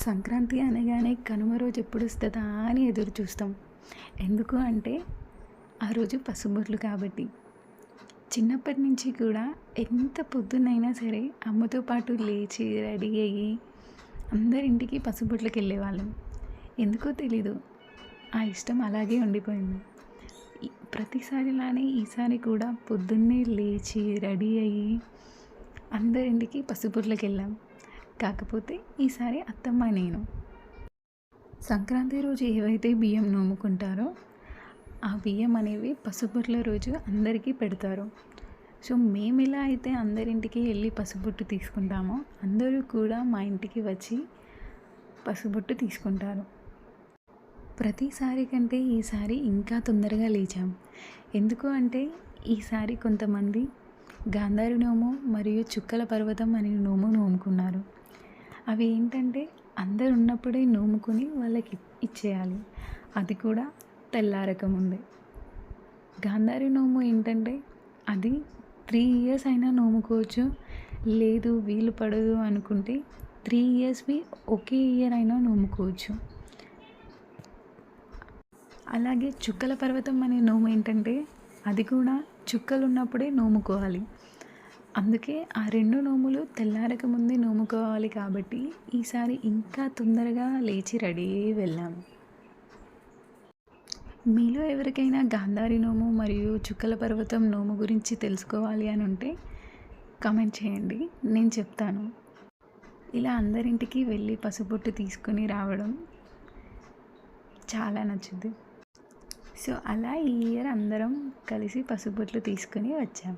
సంక్రాంతి అనగానే కనుమ రోజు ఎప్పుడు వస్తుందా అని ఎదురు చూస్తాం. ఎందుకు అంటే ఆ రోజు పసుబొట్లు కాబట్టి. చిన్నప్పటి నుంచి కూడా ఎంత పొద్దున్నైనా సరే అమ్మతో పాటు లేచి రెడీ అయ్యి అందరింటికి పసుబొట్లకి వెళ్ళేవాళ్ళం. ఎందుకో తెలీదు, ఆ ఇష్టం అలాగే ఉండిపోయింది. ప్రతిసారిలానే ఈసారి కూడా పొద్దున్నే లేచి రెడీ అయ్యి అందరింటికి పసుబొట్లకి వెళ్ళాం. కాకపోతే ఈసారి అత్తమ్మ నేను సంక్రాంతి రోజు ఏవైతే బియ్యం నోముకుంటారో ఆ బియ్యం అనేవి పసుబొట్ల రోజు అందరికీ పెడతారు. సో మేము ఎలా అయితే అందరింటికి వెళ్ళి పసుబొట్టు తీసుకుంటామో అందరూ కూడా మా ఇంటికి వచ్చి పసుబొట్టు తీసుకుంటారు. ప్రతిసారి కంటే ఈసారి ఇంకా తొందరగా లేచాం. ఎందుకు అంటే ఈసారి కొంతమంది గాంధారి నోము మరియు చుక్కల పర్వతం అనే నోము నోముకున్నారు. అవి ఏంటంటే అందరు ఉన్నప్పుడే నోముకొని వాళ్ళకి ఇచ్చేయాలి, అది కూడా తెల్లారకముందే. గాంధారి నోము ఏంటంటే అది 3 years అయినా నోముకోవచ్చు, లేదు వీలు పడదు అనుకుంటే 3 yearsవి ఒకే ఇయర్ అయినా నోముకోవచ్చు. అలాగే చుక్కల పర్వతం అనే నోము ఏంటంటే అది కూడా చుక్కలు ఉన్నప్పుడే నోముకోవాలి. అందుకే ఆ 2 నోములు తెల్లారక ముందే నోముకోవాలి కాబట్టి ఈసారి ఇంకా తొందరగా లేచి రెడీ అయ్యి వెళ్ళాము. మీలో ఎవరికైనా గాంధారి నోము మరియు చుక్కల పర్వతం నోము గురించి తెలుసుకోవాలి అని ఉంటే కామెంట్ చేయండి, నేను చెప్తాను. ఇలా అందరింటికి వెళ్ళి పసుబొట్టు తీసుకొని రావడం చాలా నచ్చుద్ది. సో అలా ఈ ఇయర్ అందరం కలిసి పసుబొట్లు తీసుకొని వచ్చాం.